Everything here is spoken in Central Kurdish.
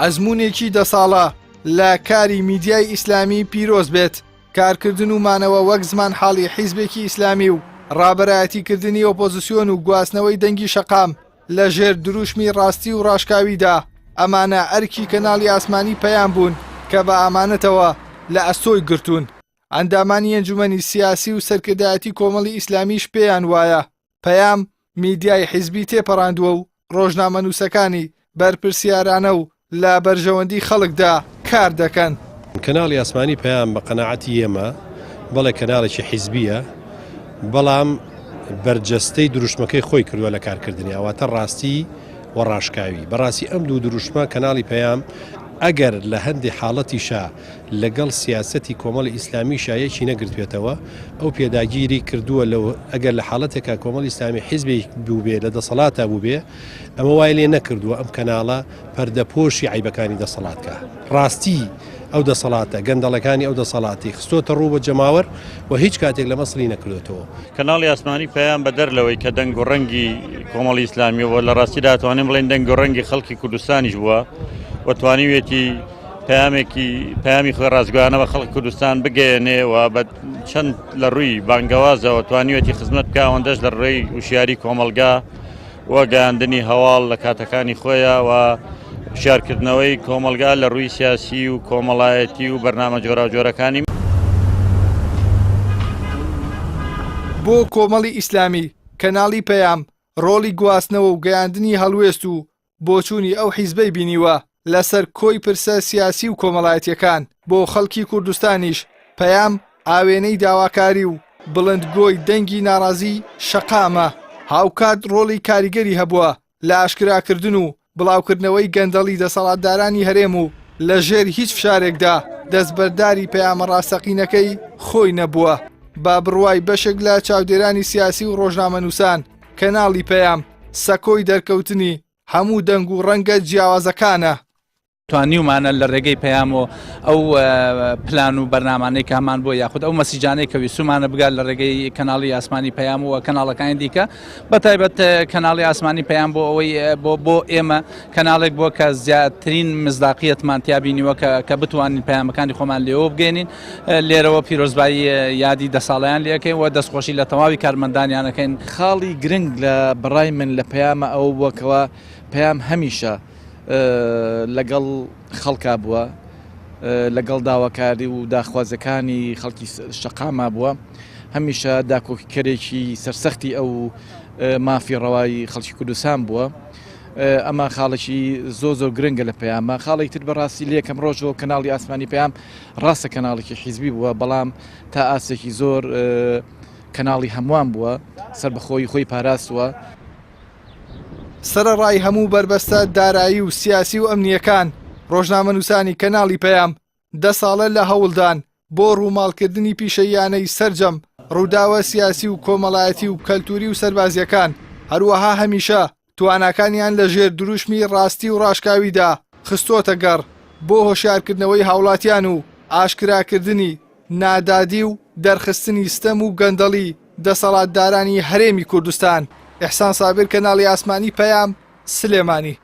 ئەزموونێکی دە ساڵە لە کاری میدیای ئیسلامی پیرۆز بێت، کارکردن و مانەوە وەک زمان حاڵی حیزبێکی ئیسلامی و ڕابەرایەتیکردنی ئۆپۆزیسیۆن و گواستنەوەی دەنگی شەقام لە ژێر دروشمی ڕاستی و ڕاشكاویدا. ئەمانە ئەرکی کەناڵی ئاسمانی پەیام بوون کە بە ئامانەتەوە لە ئەستۆی گرتوون. ئەندامانی ئەنجومەنی سیاسی و سەرکردایەتی کۆمەڵی ئیسلامیش پێیان وایە پەیام میدیای حیزبی تێپەڕاندووە و ڕۆژنامەنووسەکانی بەرپرسیارانە و لە بەرژەوەندی خەڵکدا کار دەکەن. کەناڵی ئاسمانی پەیام بە قەناعەتی ئێمە بەڵێ کەناڵێکی حیزبیە، بەڵام بەرجەستەی دروشمەکەی خۆی کردووە لە کارکردنی ئەواتە ڕاستی و ڕاشكاوی. بەڕاستی ئەم دوو دروشمە کەناڵی پەیام ئەگەر لە هەندێک حاڵەتیشا لەگەڵ سیاسەتی کۆمەڵی ئیسلامی شایەکی نەگرتوێتەوە، ئەو پێداگیری کردووە لەو ئەگەر لە حاڵەتێکە کۆمەڵی ئیسلامی حیزبێک بووبێ لە دەسەڵاتە بووبێ، ئەمە وای لێ نەکردووە ئەم کەناڵە پەردەپۆشی عیبەکانی دەسەڵاتکە. ڕاستی ئەو دەسەڵاتە گەندەڵەکانی ئەو دەسەڵاتی خستۆتە ڕوو بە جەماوەر و هیچ کاتێک لە مەسڵی نەکردوێتەوە. کەناڵی ئاسمانی پەیام بە دەرلەوەی کە دەنگ و ڕەنگی کۆمەڵی ئیسلامیەوە لە ڕاستیدا توانین بڵێن دەنگ و ڕەنگی خەڵکی کوردستانیش بووە و توانیوێتی پەیامی خۆی ڕازگویانەوە خەڵکی کوردستان بگەێنێ و بە چەند لە ڕووی بانگەوازەوە توانیوێتی خزمەت بکە ئەوەندەش لە ڕێی وشیاری کۆمەلگا و گەیاندنی هەواڵ لە کاتەکانی خۆیە و شارکردنەوەی کۆمەلگا لە ڕووی سیاسی و کۆمەڵایەتی و بەرنامە جۆراوجۆرەکانی. بۆ کۆمەڵی ئیسلامی کەناڵی پەیام ڕۆڵی گواستنەوە و گەیاندنی هەڵوێست و بۆچوونی ئەو حیزبەی بینیوە لەسەر کۆی پرسە سیاسی و کۆمەڵایەتیەکان. بۆ خەڵکی کوردستانیش پەیام ئاوێنەی داواکاری و بڵندگۆی دەنگی ناڕازی شەقامە. هاوکات ڕۆڵی کاریگەری هەبووە لە ئاشکراکردن و بڵاوکردنەوەی گەندەڵی دەسەڵاتدارانی هەرێم و لە ژێر هیچ فشارێکدا دەستبەرداری پەیامە ڕاستەقینەکەی خۆی نەبووە. با بڕوای بەشێک لە چاودێرانی سیاسی و ڕۆژنامەنووسان کەناڵی پەیام سەکۆی دەرکەوتنی هەموو دەنگ و ڕەنگە جیاوازەکانە. توانیومانە لە ڕێگەی پەیام و ئەو پلان و بەرنامانەی کامان بۆ یاخود ئەو مەسیجانەی کە ویسومانە بگات لە ڕێگەی کەناڵی ئاسمانی پەیام و کەناڵەکانی دیکە، بەتایبەت کەناڵی ئاسمانی پەیام بۆ ئەوەی بۆ ئێمە کەناڵێک بۆ کە زیاترین مزداقیەتمان تیابینیوە کە بتوانین پەیامەکانی خۆمان لێەوە بگەێنین. لێرەوە پیرۆزبایی یادی دەساڵیان لەکەین و دەستخۆشی لە تەواوی کارمەندانیانەکەین. خاڵی گرنگ لە بەڕای من لە پەیامە ئەو بووەکەوە پەیام هەمیشە لەگەڵ خەڵکا بووە، لەگەڵ داواکاری و داخوازەکانی خەڵکی شەقاما بووە، هەمیشە داکۆکیکەرێکی سەرسەختی ئەو مافی ڕەوای خەڵکی کوردستان بووە. ئەمە خاڵێکی زۆر گرنگە لە پەیامە. خاڵێک تر بەڕاستی لە یەکەم ڕۆژەوە کەناڵی ئاسمانی پەیام ڕاستە کەناڵێکی حیزبی بووە، بەڵام تا ئاسێکی زۆر کەناڵی هەمووان بووە، سەر بەخۆی خۆی پاراستووە. سەرەڕای هەموو بربەستە دارایی و سیاسی و ئەمنیەکان ڕۆژنامەنووسانی کەناڵی پەیام 10 ساڵە لە هەوڵدان بۆ ڕووماڵکردنی پیشەیانەی سەرجەم ڕووداوە سیاسی و کۆمەڵایەتی و کەلتوری و سەربازیەکان، هەروەها هەمیشە تواناکانیان لە ژێر دروشمی ڕاستی و ڕاشكاویدا خستۆتە گەڕ بۆ هۆشیارکردنەوەی هاوڵاتیان و ئاشکراکردنی نادادی و دەرخستنی ستەم و گەندەڵی دەسەڵاتدارانی هەرێمی کوردستان. ئیحسان سابر، کەناڵی ئاسمانی پەیام، سلێمانی.